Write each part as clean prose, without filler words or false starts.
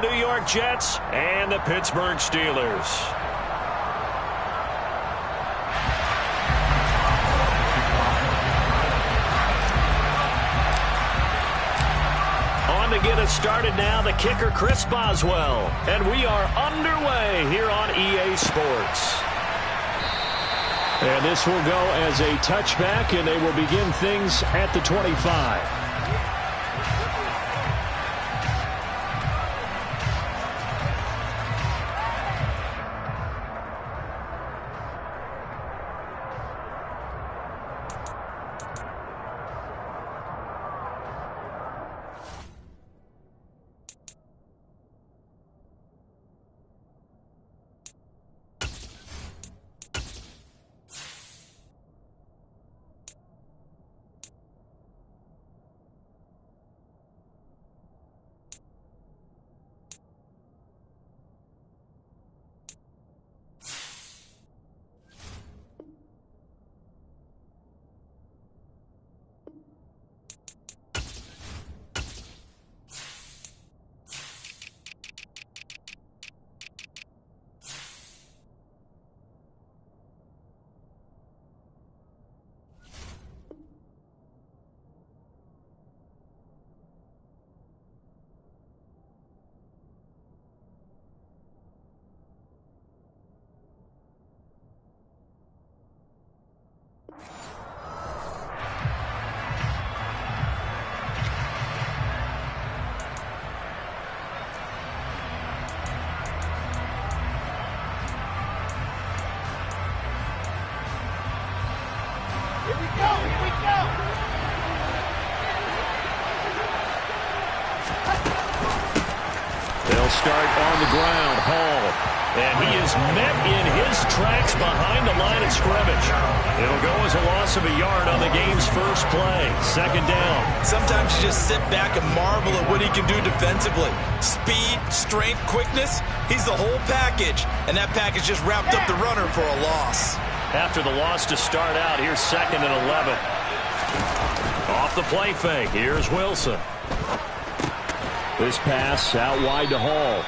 the New York Jets and the Pittsburgh Steelers. On to get us started now, the kicker Chris Boswell. And we are underway here on EA Sports. And this will go as a touchback, and they will begin things at the 25. They'll start on the ground. Hall. And he is met in his tracks behind the line of scrimmage. It'll go as a loss of a yard on the game's first play. Second down. Sometimes you just sit back and marvel at what he can do defensively. Speed, strength, quickness. He's the whole package. And that package just wrapped up the runner for a loss. After the loss to start out, here's 2nd and 11. Off the play fake. Here's Wilson. This pass out wide to Hall.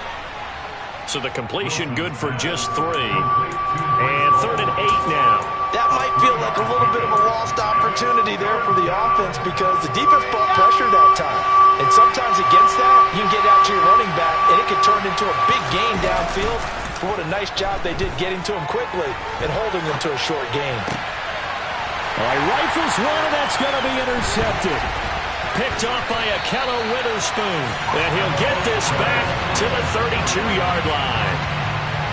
So the completion good for just 3. And 3rd and 8 now. That might feel like a little bit of a lost opportunity there for the offense because the defense brought pressure that time. And sometimes against that, you can get out to your running back, and it can turn into a big gain downfield. But what a nice job they did getting to him quickly and holding him to a short gain. All right, rifles one, and that's going to be intercepted. Picked off by Ahkello Witherspoon. And he'll get this back to the 32-yard line.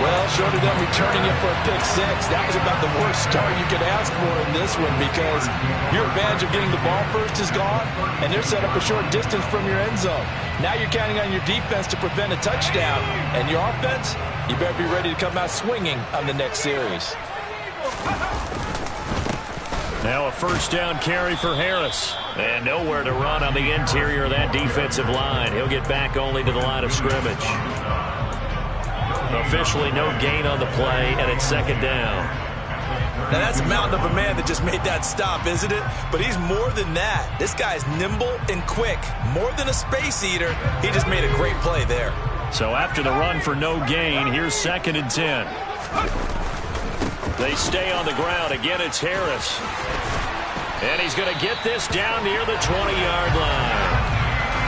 Well, short of them returning it for a pick 6, that was about the worst start you could ask for in this one because your advantage of getting the ball first is gone, and they're set up a short distance from your end zone. Now you're counting on your defense to prevent a touchdown, and your offense, you better be ready to come out swinging on the next series. Now a first down carry for Harris. And nowhere to run on the interior of that defensive line. He'll get back only to the line of scrimmage. Officially no gain on the play, and it's 2nd down. Now that's a mountain of a man that just made that stop, isn't it? But he's more than that. This guy's nimble and quick. More than a space eater, he just made a great play there. So after the run for no gain, here's 2nd and 10. They stay on the ground. Again, it's Harris. And he's going to get this down near the 20-yard line.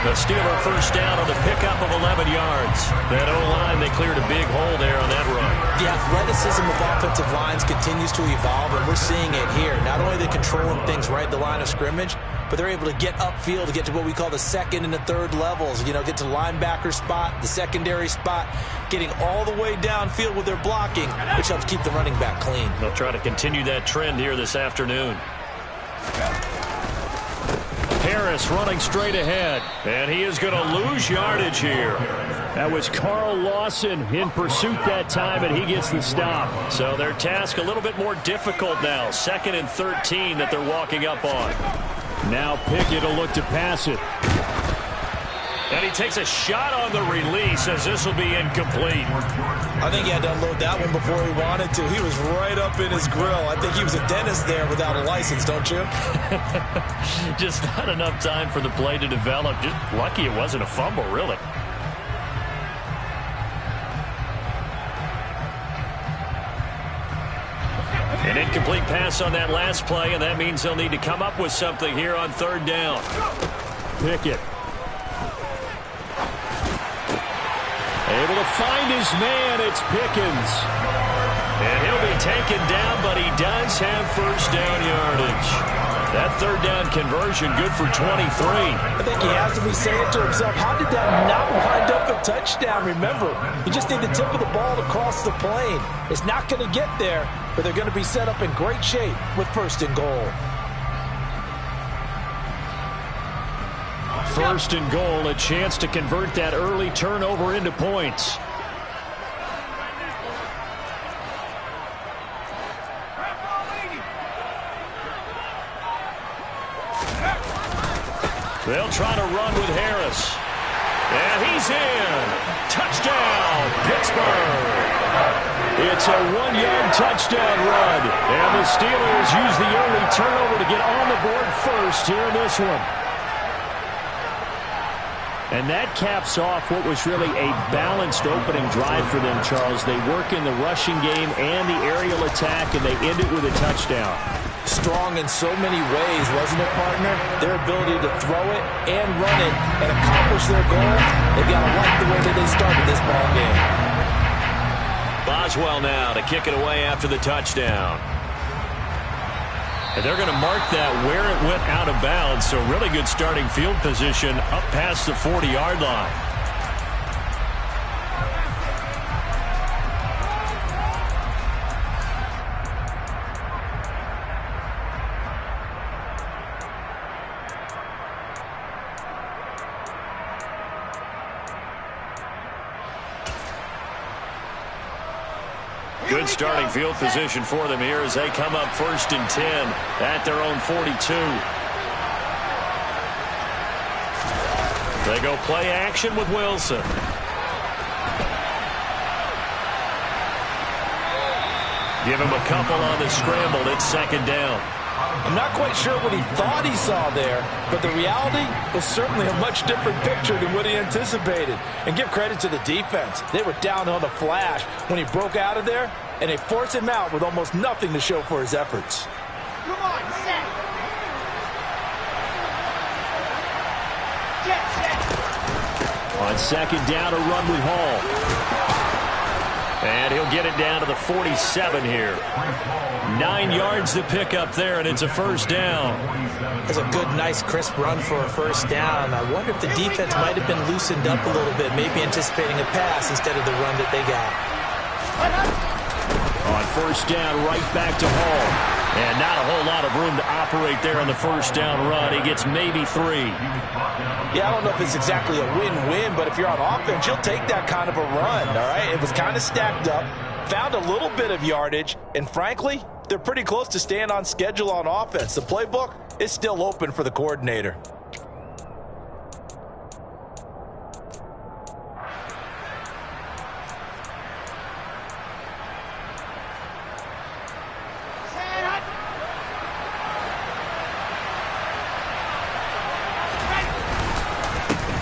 The Steeler first down on the pickup of 11 yards. That O-line, they cleared a big hole there on that run. The athleticism of offensive lines continues to evolve, and we're seeing it here. Not only are they controlling things right at the line of scrimmage, but they're able to get upfield to get to what we call the 2nd and the 3rd levels. You know, get to the linebacker spot, the secondary spot, getting all the way downfield with their blocking, which helps keep the running back clean. They'll try to continue that trend here this afternoon. Harris running straight ahead, and he is going to lose yardage here. That was Carl Lawson in pursuit that time, and he gets the stop. So their task a little bit more difficult now. 2nd and 13 that they're walking up on. Now Pickett will look to pass it. And he takes a shot on the release as this will be incomplete. I think he had to unload that one before he wanted to. He was right up in his grill. I think he was a dentist there without a license, don't you? Just not enough time for the play to develop. Just lucky it wasn't a fumble, really. Incomplete pass on that last play, and that means they'll need to come up with something here on third down. Pickett. Able to find his man. It's Pickens. And he'll be taken down, but he does have first down yardage. That third down conversion good for 23. I think he has to be saying to himself, how did that not wind up a touchdown? Remember, you just need the tip of the ball to cross the plane. It's not going to get there, but they're going to be set up in great shape with first and goal. First and goal, a chance to convert that early turnover into points. They'll try to run with Harris. And he's in. Touchdown, Pittsburgh. It's a 1-yard touchdown run. And the Steelers use the early turnover to get on the board first here in this one. And that caps off what was really a balanced opening drive for them, Charles. They work in the rushing game and the aerial attack, and they end it with a touchdown. Strong in so many ways, wasn't it, partner? Their ability to throw it and run it and accomplish their goal, they've got to like the way that they started this ball game. Boswell now to kick it away after the touchdown. And they're going to mark that where it went out of bounds, so really good starting field position up past the 40-yard line. Good starting field position for them here as they come up first and 10 at their own 42. They go play action with Wilson. Give him a couple on the scramble. It's second down. I'm not quite sure what he thought he saw there, but the reality was certainly a much different picture than what he anticipated. And give credit to the defense. They were down on the flash when he broke out of there, and they forced him out with almost nothing to show for his efforts. Come on, set. Get set. On second down, a run with Hall. And he'll get it down to the 47 here. 9 yards to pick up there, and it's a first down. That's a good, nice, crisp run for a first down. I wonder if the defense might have been loosened up a little bit, maybe anticipating a pass instead of the run that they got. On first down, right back to Hall. And not a whole lot of room to operate there on the first down run. He gets maybe 3. Yeah, I don't know if it's exactly a win-win, but if you're on offense, you'll take that kind of a run, all right? It was kind of stacked up, found a little bit of yardage, and frankly, they're pretty close to staying on schedule on offense. The playbook is still open for the coordinator.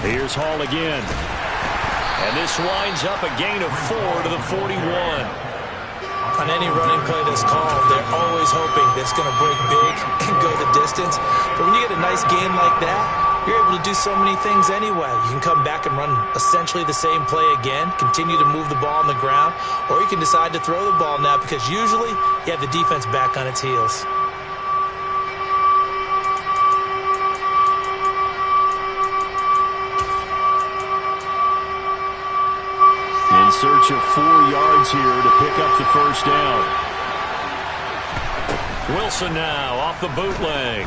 Here's Hall again. And this winds up a gain of 4 to the 41. On any running play that's called, they're always hoping that it's going to break big and go the distance. But when you get a nice gain like that, you're able to do so many things anyway. You can come back and run essentially the same play again, continue to move the ball on the ground, or you can decide to throw the ball now because usually you have the defense back on its heels. In search of 4 yards here to pick up the first down. Wilson now off the bootleg.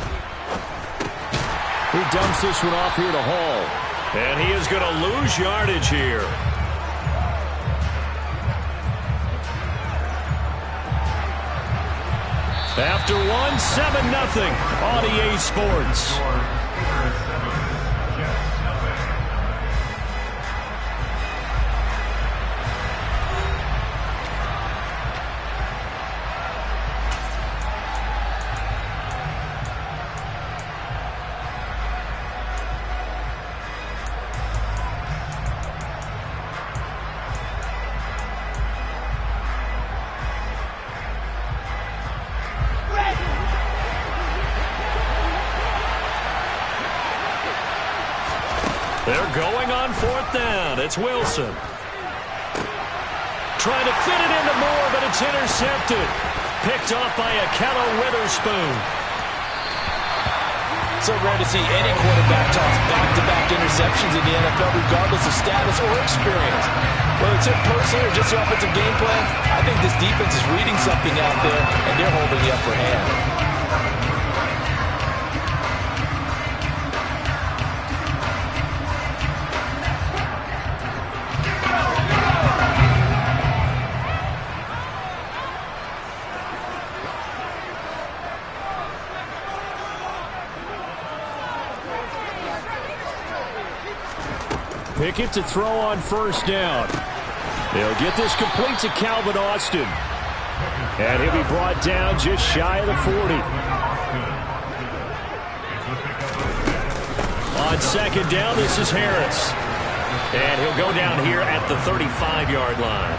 He dumps this one off here to Hall. And he is going to lose yardage here. After one, 7-0 on EA Sports. going on 4th down. It's Wilson. Trying to fit it into Moore, but it's intercepted. Picked off by Ahkello Witherspoon. So rare to see any quarterback toss back-to-back interceptions in the NFL, regardless of status or experience. Whether it's him personally or just the offensive game plan, I think this defense is reading something out there, and they're holding the upper hand. Pickett to throw on 1st down. They'll get this complete to Calvin Austin. And he'll be brought down just shy of the 40. On 2nd down, this is Harris. And he'll go down here at the 35-yard line.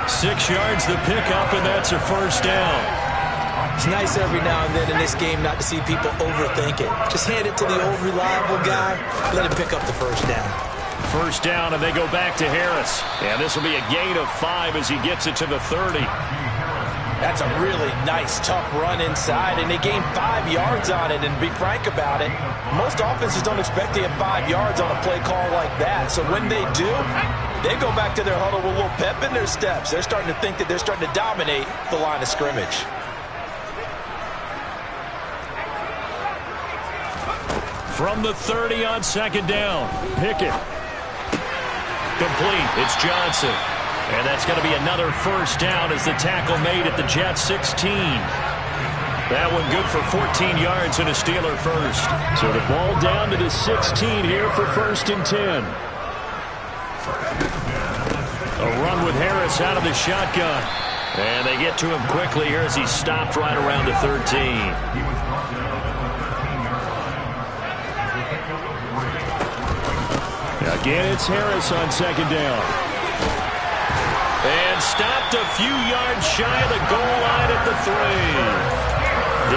6 yards the pickup, and that's a 1st down. It's nice every now and then in this game not to see people overthink it. Just hand it to the old reliable guy. Let him pick up the 1st down. 1st down, and they go back to Harris. And this will be a gain of 5 as he gets it to the 30. That's a really nice, tough run inside, and they gain 5 yards on it. And to be frank about it, most offenses don't expect to get 5 yards on a play call like that. So when they do, they go back to their huddle with a little pep in their steps. They're starting to think that they're starting to dominate the line of scrimmage. From the 30 on 2nd down, Pickett. Complete. It's Johnson. And that's going to be another 1st down as the tackle made at the Jets 16. That one good for 14 yards and a Steeler first. So the ball down to the 16 here for 1st and 10. A run with Harris out of the shotgun. And they get to him quickly here as he stopped right around the 13. Again, it's Harris on 2nd down. And stopped a few yards shy of the goal line at the 3.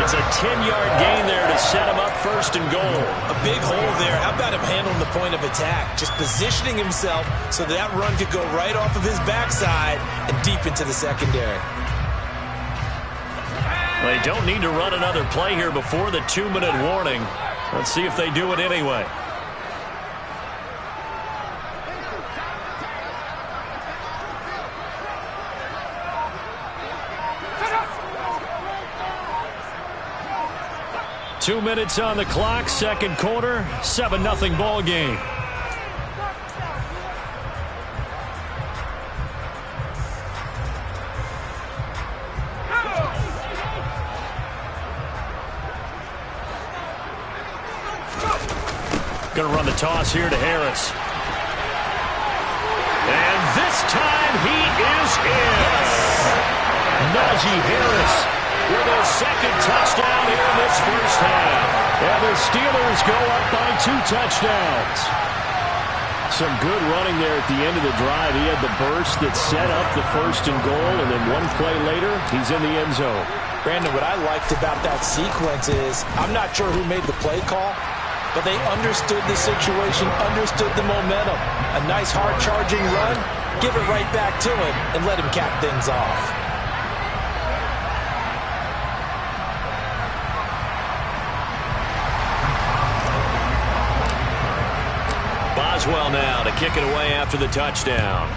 It's a 10-yard gain there to set him up 1st and goal. A big hole there. How about him handling the point of attack? Just positioning himself so that run could go right off of his backside and deep into the secondary. They don't need to run another play here before the 2-minute warning. Let's see if they do it anyway. Two minutes on the clock, 2nd quarter, 7-0 ball game. Going to run the toss here to Harris. And this time he is in. Najee Harris with his 2nd touchdown here in this 1st half. And the Steelers go up by 2 touchdowns. Some good running there at the end of the drive. He had the burst that set up the 1st and goal, and then one play later, he's in the end zone. Brandon, what I liked about that sequence is, I'm not sure who made the play call, but they understood the situation, understood the momentum. A nice hard-charging run, give it right back to him, and let him cap things off. Boswell now to kick it away after the touchdown.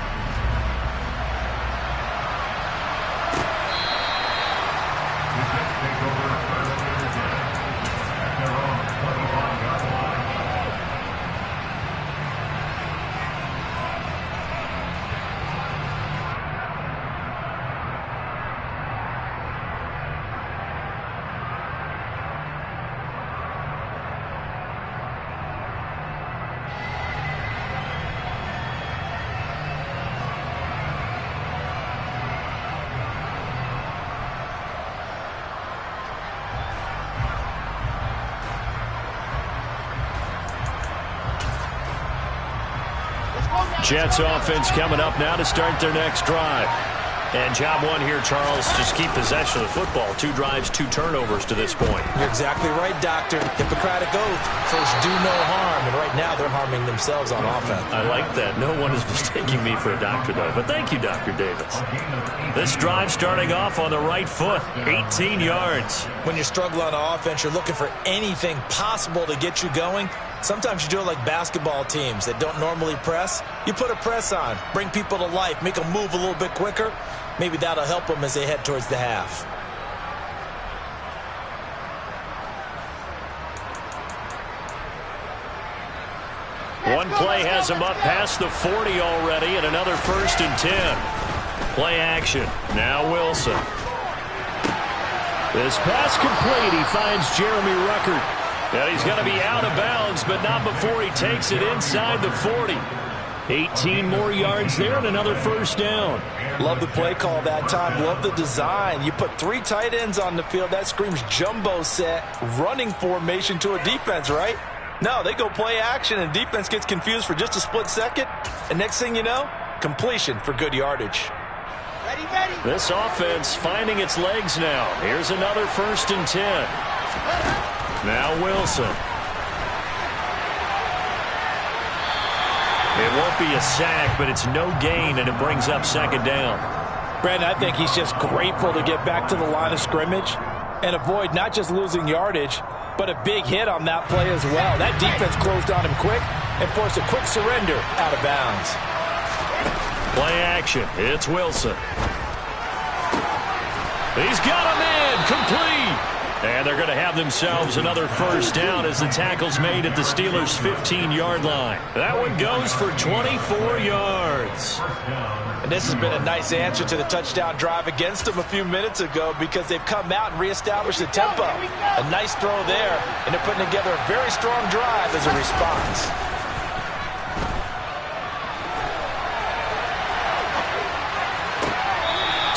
Jets offense coming up now to start their next drive. And job one here, Charles, just keep possession of the football. 2 drives, 2 turnovers to this point. You're exactly right, Doctor. Hippocratic oath. First, do no harm. And right now, they're harming themselves on offense. I like that. No one is mistaking me for a doctor, though. But thank you, Dr. Davis. This drive starting off on the right foot. 18 yards. When you struggle on offense, you're looking for anything possible to get you going. Sometimes you do it like basketball teams that don't normally press. You put a press on, bring people to life, make them move a little bit quicker. Maybe that'll help them as they head towards the half. One play has him up past the 40 already, and another 1st and 10. Play action. Now Wilson. This pass complete. He finds Jeremy Ruckert. And he's going to be out of bounds, but not before he takes it inside the 40. 18 more yards there and another 1st down. Love the play call that time. Love the design. You put 3 tight ends on the field. That screams jumbo set, running formation to a defense, right? No, they go play action, and defense gets confused for just a split second. And next thing you know, completion for good yardage. Ready, ready. This offense finding its legs now. Here's another 1st and 10. Now Wilson. It won't be a sack, but it's no gain, and it brings up 2nd down. Brandon, I think he's just grateful to get back to the line of scrimmage and avoid not just losing yardage, but a big hit on that play as well. That defense closed on him quick and forced a quick surrender out of bounds. Play action. It's Wilson. He's got a man. Complete. And they're going to have themselves another 1st down as the tackle's made at the Steelers' 15-yard line. That one goes for 24 yards. And this has been a nice answer to the touchdown drive against them a few minutes ago because they've come out and reestablished the tempo. A nice throw there, and they're putting together a very strong drive as a response.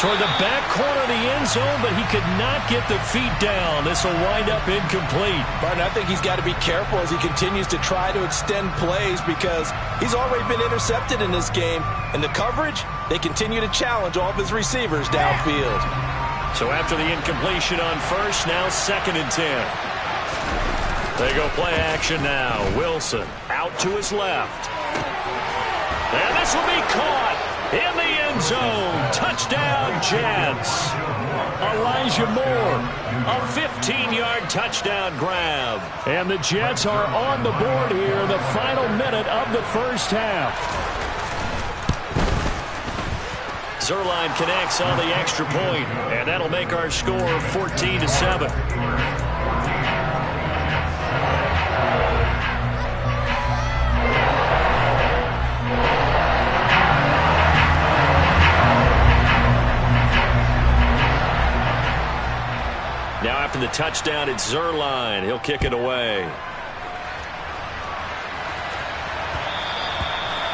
Toward the back corner of the end zone, but he could not get the feet down. This will wind up incomplete. Martin, I think he's got to be careful as he continues to try to extend plays because he's already been intercepted in this game. And the coverage, they continue to challenge all of his receivers downfield. So after the incompletion on 1st, now 2nd and 10. They go play action now. Wilson out to his left. And this will be caught in the end zone. Touchdown, Jets. Elijah Moore, a 15-yard touchdown grab. And the Jets are on the board here in the final minute of the 1st half. Zuerlein connects on the extra point, and that'll make our score 14-7. Now after the touchdown, it's Zuerlein. He'll kick it away.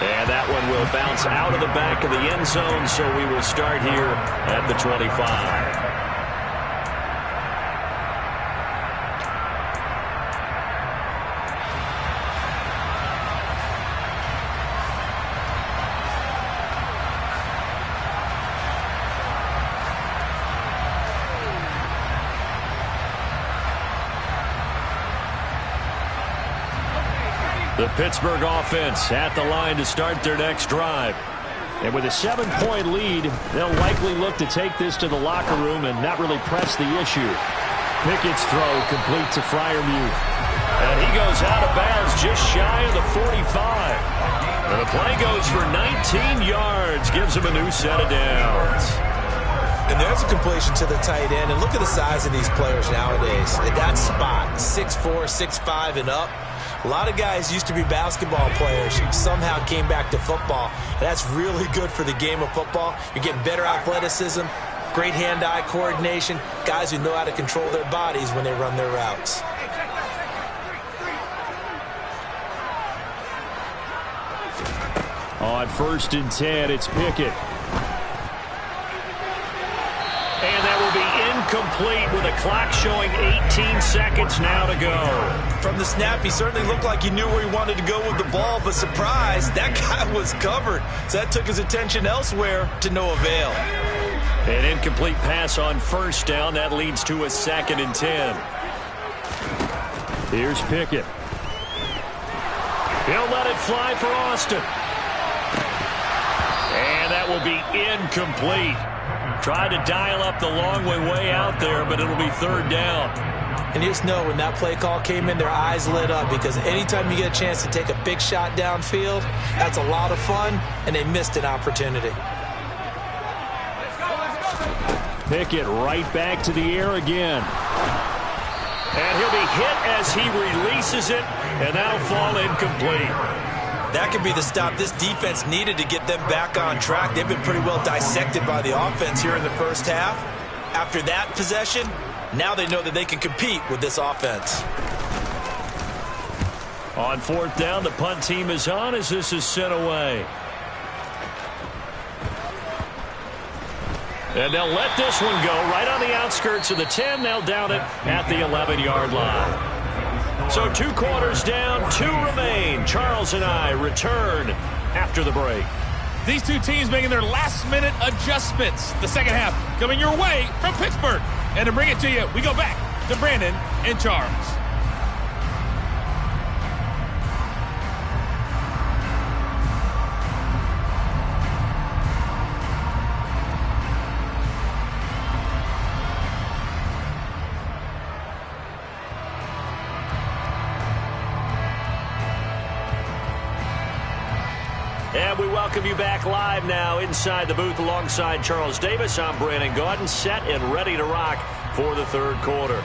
And that one will bounce out of the back of the end zone, so we will start here at the 25. The Pittsburgh offense at the line to start their next drive. And with a 7-point lead, they'll likely look to take this to the locker room and not really press the issue. Pickett's throw complete to Freiermuth. And he goes out of bounds just shy of the 45. And the play goes for 19 yards, gives him a new set of downs. And there's a completion to the tight end. And look at the size of these players nowadays. At that spot, 6'4", 6'5", and up. A lot of guys used to be basketball players, somehow came back to football. And that's really good for the game of football. You're getting better athleticism, great hand-eye coordination, guys who know how to control their bodies when they run their routes. On 1st and 10, it's Pickett. And that will be incomplete with a clock showing 18 seconds now to go. From the snap, he certainly looked like he knew where he wanted to go with the ball, but surprise, that guy was covered. So that took his attention elsewhere to no avail. An incomplete pass on first down. That leads to a 2nd and 10. Here's Pickett. He'll let it fly for Austin. And that will be incomplete. Tried to dial up the long way out there, but it'll be 3rd down. And you just know when that play call came in, their eyes lit up, because anytime you get a chance to take a big shot downfield, that's a lot of fun, and they missed an opportunity. Pickett right back to the air again. And he'll be hit as he releases it, and that'll fall incomplete. That could be the stop this defense needed to get them back on track. They've been pretty well dissected by the offense here in the first half. After that possession, now they know that they can compete with this offense. On 4th down, the punt team is on as this is sent away. And they'll let this one go right on the outskirts of the 10. They'll down it at the 11-yard line. So 2 quarters down, 2 remain. Charles and I return after the break. These two teams making their last-minute adjustments. The second half coming your way from Pittsburgh. And to bring it to you, we go back to Brandon and Charles. And we welcome you back live now inside the booth alongside Charles Davis. I'm Brandon Gaudin, set and ready to rock for the 3rd quarter.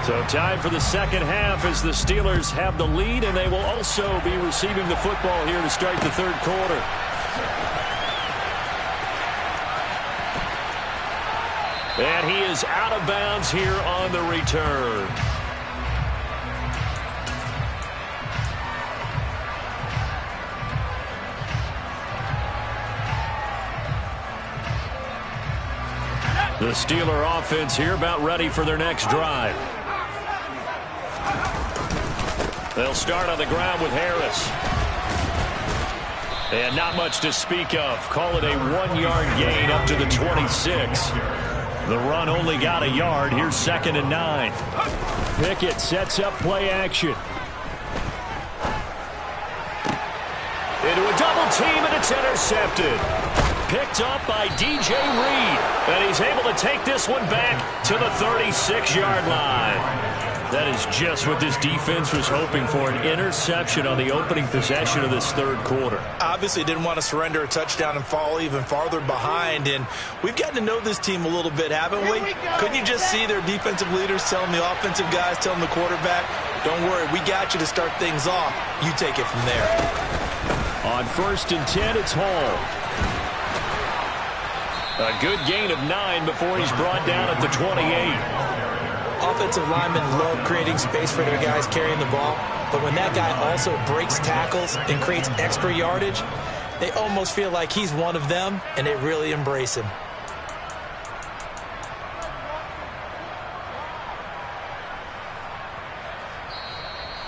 So time for the second half as the Steelers have the lead, and they will also be receiving the football here to start the 3rd quarter. And he is out of bounds here on the return. The Steeler offense here about ready for their next drive. They'll start on the ground with Harris. And not much to speak of. Call it a 1-yard gain up to the 26. The run only got a yard. Here's 2nd and 9. Pickett sets up play action. Into a double team, and it's intercepted. Picked up by DJ Reed. And he's able to take this one back to the 36-yard line. That is just what this defense was hoping for, an interception on the opening possession of this 3rd quarter. Obviously didn't want to surrender a touchdown and fall even farther behind, and we've gotten to know this team a little bit, haven't we? Couldn't you just see their defensive leaders telling the offensive guys, telling the quarterback, don't worry, we got you to start things off. You take it from there. On 1st and 10, it's Hall. A good gain of 9 before he's brought down at the 28. Offensive linemen love creating space for their guys carrying the ball, but when that guy also breaks tackles and creates extra yardage, they almost feel like he's one of them, and they really embrace him.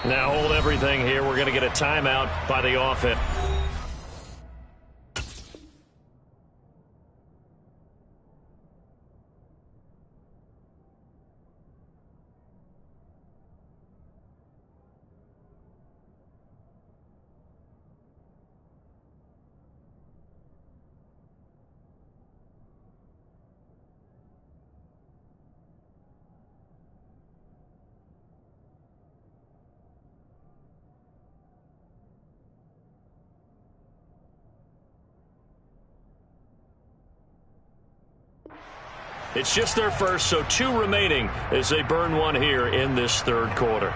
Now hold everything here. We're going to get a timeout by the offense. It's just their first, so 2 remaining as they burn one here in this 3rd quarter.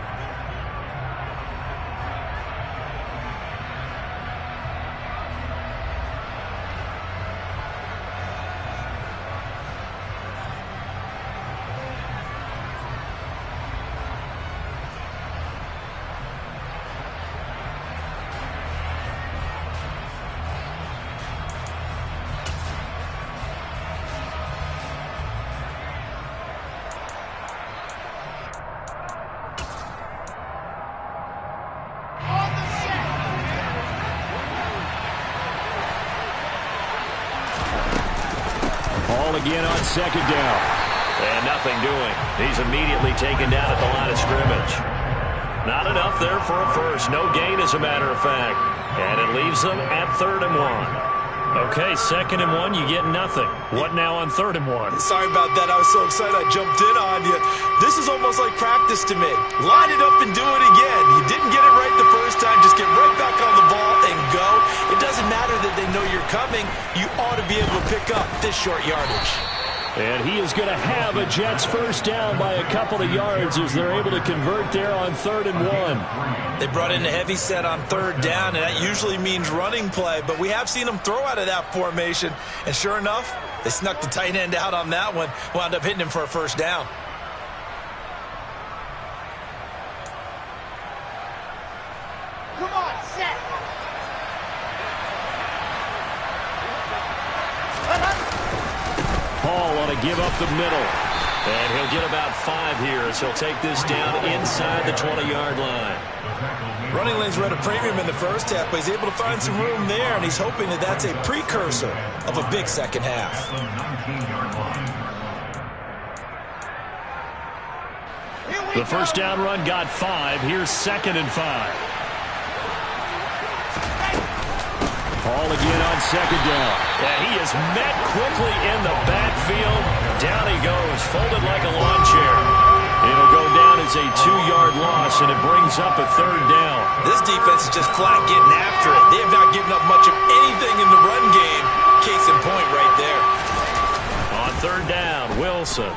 again on second down. And nothing doing. He's immediately taken down at the line of scrimmage. Not enough there for a first. No gain, as a matter of fact. And it leaves them at 3rd and 1. Okay, 2nd and 1, you get nothing. What now on 3rd and 1? Sorry about that. I was so excited I jumped in on you. This is almost like practice to me. Line it up and do it again. You didn't get it right the first time. Just get right back on the ball and go. It doesn't matter that they know you're coming. You ought to be able to pick up this short yardage. And he is going to have a Jets first down by a couple of yards as they're able to convert there on 3rd and 1. They brought in a heavy set on 3rd down, and that usually means running play. But we have seen them throw out of that formation. And sure enough, they snuck the tight end out on that one. Wound up hitting him for a first down. Come on, set. Hall on a give up the middle. And he'll get about 5 here as he'll take this down inside the 20-yard line. Running lanes were at a premium in the first half, but he's able to find some room there, and he's hoping that that's a precursor of a big second half. The first down run got 5. Here's 2nd and 5. Hall again on 2nd down. And he is met quickly in the backfield. Down he goes, folded like a lawn chair. It'll go down as a 2-yard loss, and it brings up a 3rd down. This defense is just flat getting after it. They have not given up much of anything in the run game. Case in point right there. On 3rd down, Wilson.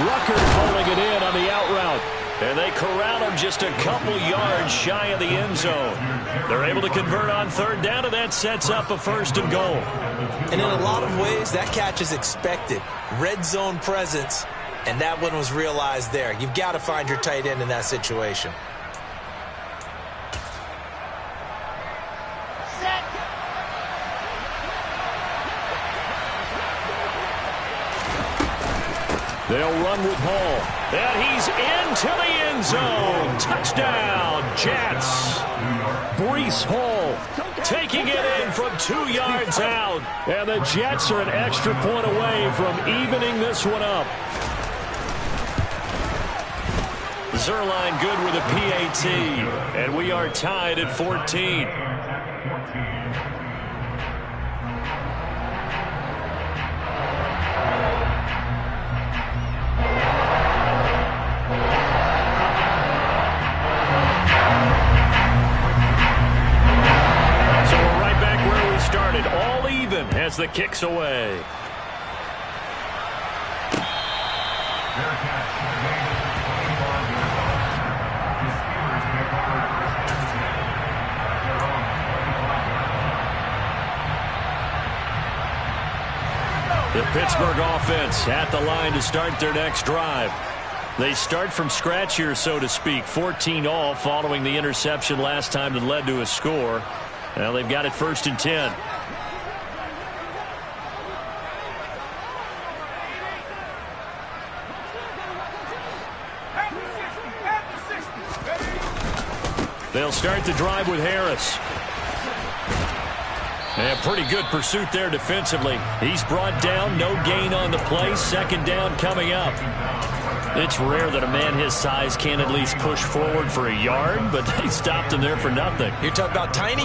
Rucker pulling it in on the out route. And they corral him just a couple yards shy of the end zone. They're able to convert on 3rd down, and that sets up a 1st and goal. And in a lot of ways, that catch is expected. Red zone presence, and that one was realized there. You've got to find your tight end in that situation. Set. They'll run with Hall. And he's into the end zone. Touchdown, Jets. Breece Hall taking it in from 2 yards out. And the Jets are an extra point away from evening this one up. Zuerlein good with a PAT. And we are tied at 14. All even as the kick's away. The Pittsburgh offense at the line to start their next drive. They start from scratch here, so to speak. 14 all following the interception last time that led to a score. Well, they've got it 1st and 10. They'll start the drive with Harris. And pretty good pursuit there defensively. He's brought down, no gain on the play. 2nd down coming up. It's rare that a man his size can at least push forward for a yard, but they stopped him there for nothing. You're talking about Tiny?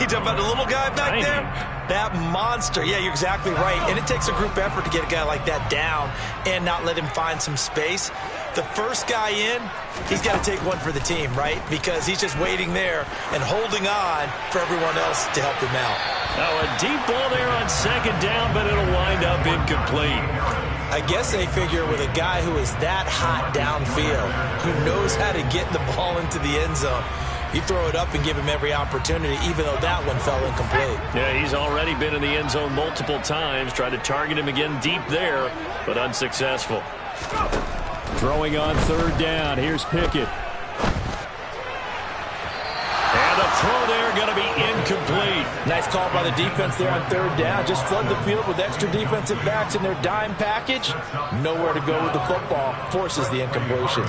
You talking about the little guy back Tiny. there? That monster. Yeah, you're exactly right. And it takes a group effort to get a guy like that down and not let him find some space. The first guy in, he's got to take one for the team, right? Because he's just waiting there and holding on for everyone else to help him out. Now a deep ball there on 2nd down, but it'll wind up incomplete. I guess they figure with a guy who is that hot downfield, who knows how to get the ball into the end zone, you throw it up and give him every opportunity, even though that one fell incomplete. Yeah, he's already been in the end zone multiple times, tried to target him again deep there, but unsuccessful. Throwing on 3rd down, here's Pickett. And the throw there going to be incomplete. Nice call by the defense there on third down. Just flood the field with extra defensive backs in their dime package. Nowhere to go with the football. Forces the incompletion.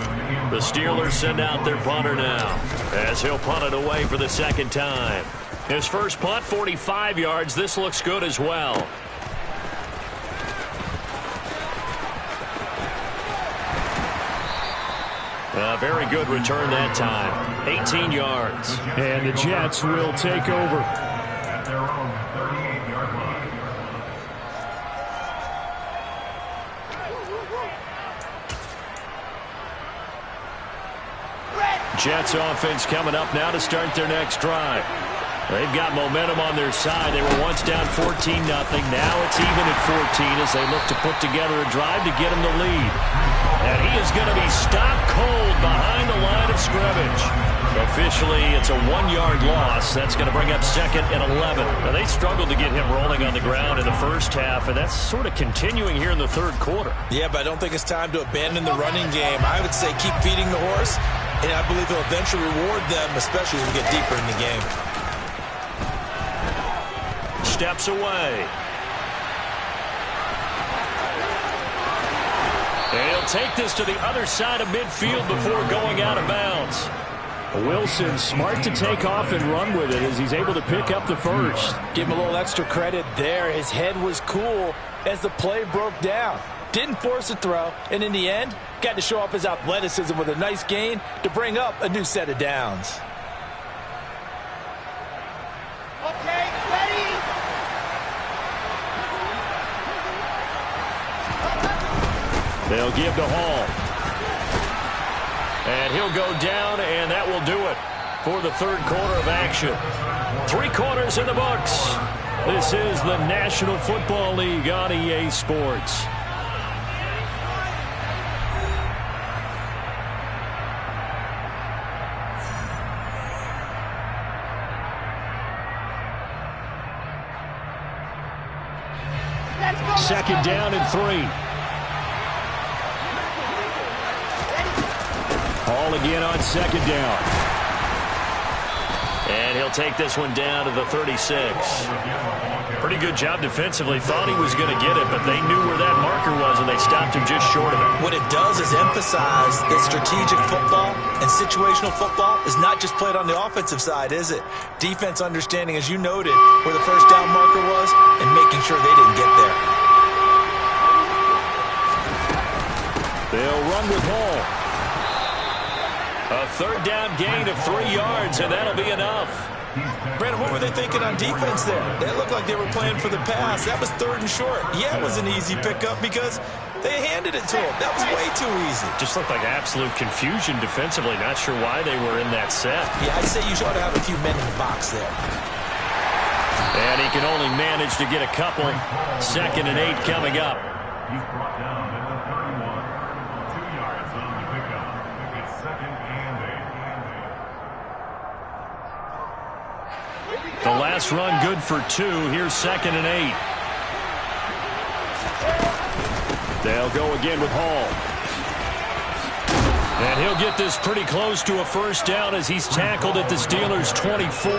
The Steelers send out their punter now, as he'll punt it away for the second time. His first punt, 45 yards. This looks good as well. A very good return that time. 18 yards. And the Jets will take over. At their own 38-yard line. Jets offense coming up now to start their next drive. They've got momentum on their side. They were once down 14-0. Now it's even at 14 as they look to put together a drive to get them the lead. And he is going to be stopped cold behind the line of scrimmage. Officially, it's a 1-yard loss. That's going to bring up second and 11. Now, they struggled to get him rolling on the ground in the first half, and that's sort of continuing here in the third quarter. Yeah, but I don't think it's time to abandon the running game. I would say keep feeding the horse, and I believe he'll eventually reward them, especially as we get deeper in the game. Steps away. And he'll take this to the other side of midfield before going out of bounds. Wilson smart to take off and run with it as he's able to pick up the first. Give him a little extra credit there. His head was cool as the play broke down. Didn't force a throw, and in the end, got to show off his athleticism with a nice gain to bring up a new set of downs. Okay, ready? They'll give to Hall. And he'll go down, and that will do it for the third quarter of action. 3 quarters in the books. This is the National Football League on EA Sports. Second down and 3. Hall again on second down. And he'll take this one down to the 36. Pretty good job defensively. Thought he was going to get it, but they knew where that marker was, and they stopped him just short of it. What it does is emphasize that strategic football and situational football is not just played on the offensive side, is it? Defense understanding, as you noted, where the first down marker was and making sure they didn't get there. They'll run with Hall. A third down gain of 3 yards, and that'll be enough. Brandon, what were they thinking on defense there? They looked like they were playing for the pass. That was third and short. Yeah, it was an easy pickup because they handed it to him. That was way too easy. Just looked like absolute confusion defensively. Not sure why they were in that set. Yeah, I'd say you ought to have a few men in the box there. And he can only manage to get a couple. Second and 8 coming up. He's brought down at the 31. 2 yards on the pickup. It's second and 8. The last run good for 2. Here's second and 8. They'll go again with Hall. And he'll get this pretty close to a first down as he's tackled at the Steelers' 24.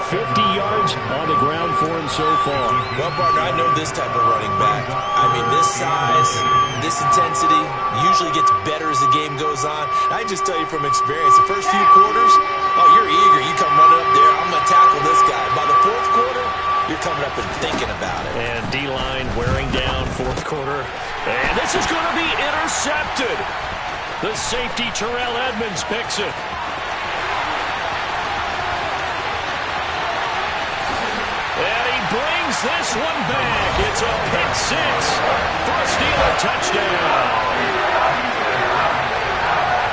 50 yards on the ground for him so far. Well, partner, I know this type of running back. I mean, this size, this intensity usually gets better as the game goes on. I just tell you from experience, the first few quarters, oh, you're eager. You come running up there, I'm going to tackle this guy. By the fourth quarter, you're coming up and thinking about it. And D-line wearing down fourth quarter. And this is going to be intercepted. The safety, Terrell Edmunds, picks it. And he brings this one back. It's a pick 6 for a Steeler touchdown.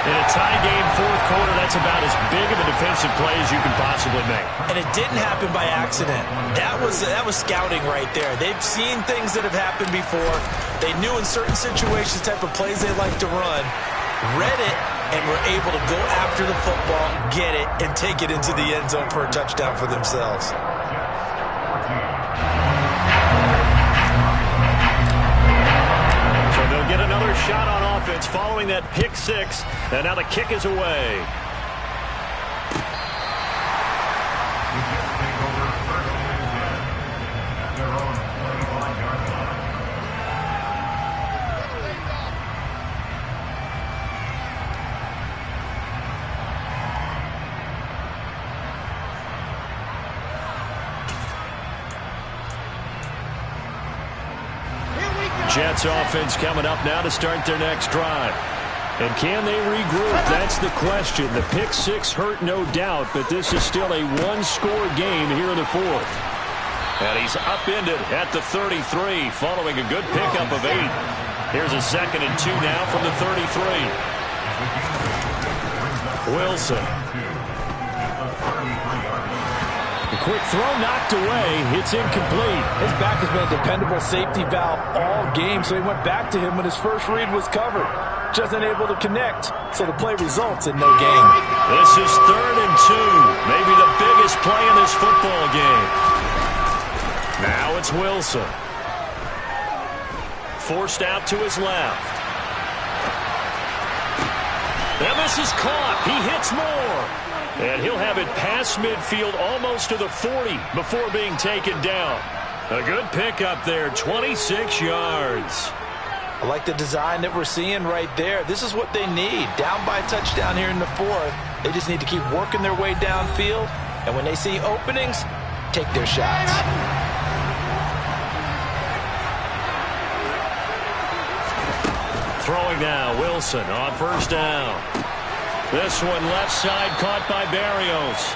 In a tie game fourth quarter, that's about as big of a defensive play as you can possibly make. And it didn't happen by accident. That was scouting right there. They've seen things that have happened before. They knew in certain situations the type of plays they like to run, read it, and were able to go after the football, get it, and take it into the end zone for a touchdown for themselves. So they'll get another shot on offense following that pick 6, and now the kick is away. Jets offense coming up now to start their next drive. And can they regroup? That's the question. The pick six hurt, no doubt, but this is still a one-score game here in the fourth. And he's upended at the 33 following a good pickup of 8. Here's a 2nd and 2 now from the 33. Wilson. A quick throw knocked away. It's incomplete. His back has been a dependable safety valve all game, so he went back to him when his first read was covered. Just unable to connect, so the play results in no gain. This is 3rd and 2. Maybe the biggest play in this football game. Now it's Wilson. Forced out to his left. And this is caught. He hits more. And he'll have it past midfield almost to the 40 before being taken down. A good pickup there, 26 yards. I like the design that we're seeing right there. This is what they need. Down by a touchdown here in the fourth. They just need to keep working their way downfield. And when they see openings, take their shots. Throwing now, Wilson on 1st down. This one left side caught by Berrios.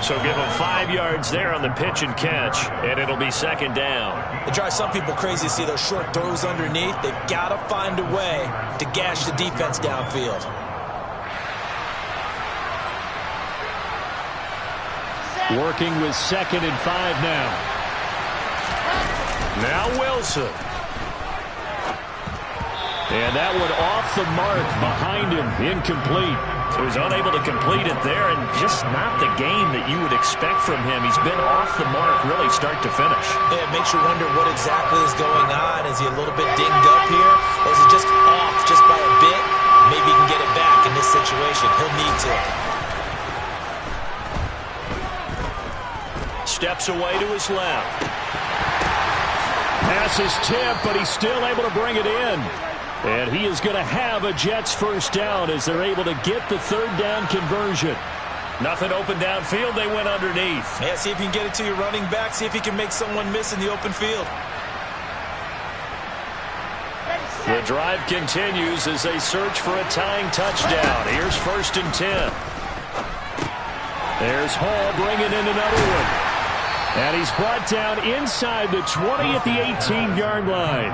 So give him 5 yards there on the pitch and catch, and it'll be 2nd down. It drives some people crazy to see those short throws underneath. They've got to find a way to gash the defense downfield. Working with 2nd and 5 now. Now Wilson. And that one off the mark behind him, incomplete. He was unable to complete it there, and just not the game that you would expect from him. He's been off the mark really start to finish. Yeah, it makes you wonder what exactly is going on. Is he a little bit dinged up here, or is it just off just by a bit? Maybe he can get it back in this situation. He'll need to. Steps away to his left. Pass is tipped, but he's still able to bring it in. And he is going to have a Jets 1st down as they're able to get the 3rd down conversion. Nothing open downfield. They went underneath. Yeah, see if you can get it to your running back. See if he can make someone miss in the open field. The drive continues as they search for a tying touchdown. Here's 1st and 10. There's Hall bringing in another one. And he's brought down inside the 20 at the 18-yard line.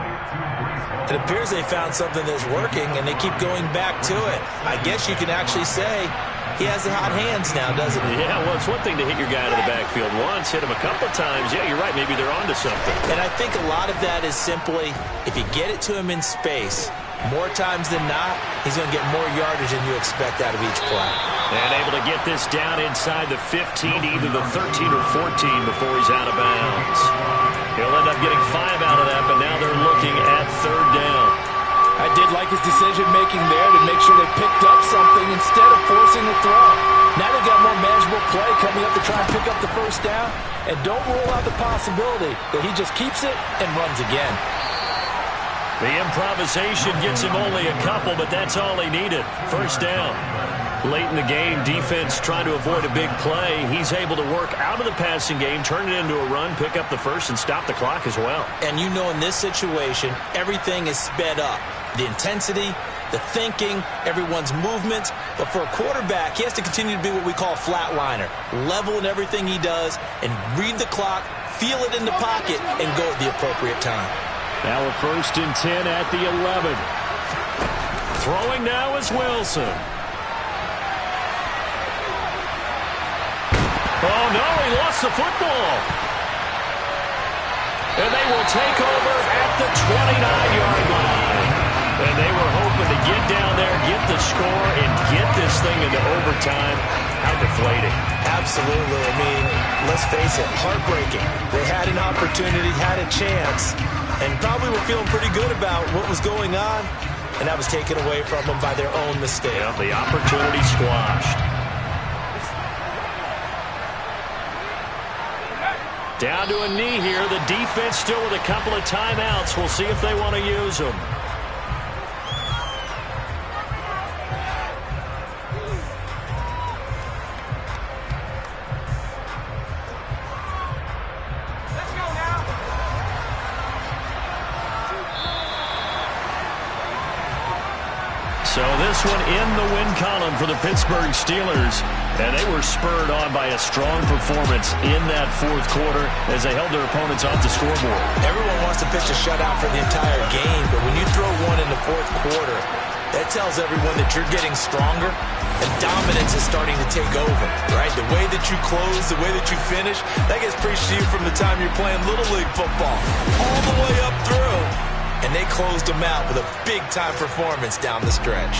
It appears they found something that's working, and they keep going back to it. I guess you can actually say he has the hot hands now, doesn't he? Yeah, well, it's one thing to hit your guy to the backfield once, hit him a couple of times. Yeah, you're right. Maybe they're onto something. And I think a lot of that is simply if you get it to him in space, more times than not, he's going to get more yardage than you expect out of each play. And able to get this down inside the 15, either the 13 or 14 before he's out of bounds. He'll end up getting 5 out of that, but now they're looking at 3rd down. I did like his decision-making there to make sure they picked up something instead of forcing the throw. Now they've got more manageable play coming up to try and pick up the 1st down. And don't rule out the possibility that he just keeps it and runs again. The improvisation gets him only a couple, but that's all he needed. 1st down. Late in the game, defense trying to avoid a big play. He's able to work out of the passing game, turn it into a run, pick up the 1st, and stop the clock as well. And you know in this situation, everything is sped up. The intensity, the thinking, everyone's movements. But for a quarterback, he has to continue to be what we call a flatliner. Level in everything he does and read the clock, feel it in the pocket, and go at the appropriate time. Now a 1st and 10 at the 11. Throwing now is Wilson. Oh, no, he lost the football. And they will take over at the 29-yard line. And they were hoping to get down there, get the score, and get this thing into overtime. How deflating. Absolutely. I mean, let's face it, heartbreaking. They had an opportunity, had a chance, and probably were feeling pretty good about what was going on, and that was taken away from them by their own mistake. Yeah, the opportunity squashed. Down to a knee here. The defense still with a couple of timeouts. We'll see if they want to use them. So this one in the win column for the Pittsburgh Steelers. And they were spurred on by a strong performance in that fourth quarter as they held their opponents off the scoreboard. Everyone wants to pitch a shutout for the entire game, but when you throw one in the fourth quarter, that tells everyone that you're getting stronger and dominance is starting to take over, right? The way that you close, the way that you finish, that gets preached to you from the time you're playing Little League football all the way up through. And they closed them out with a big-time performance down the stretch.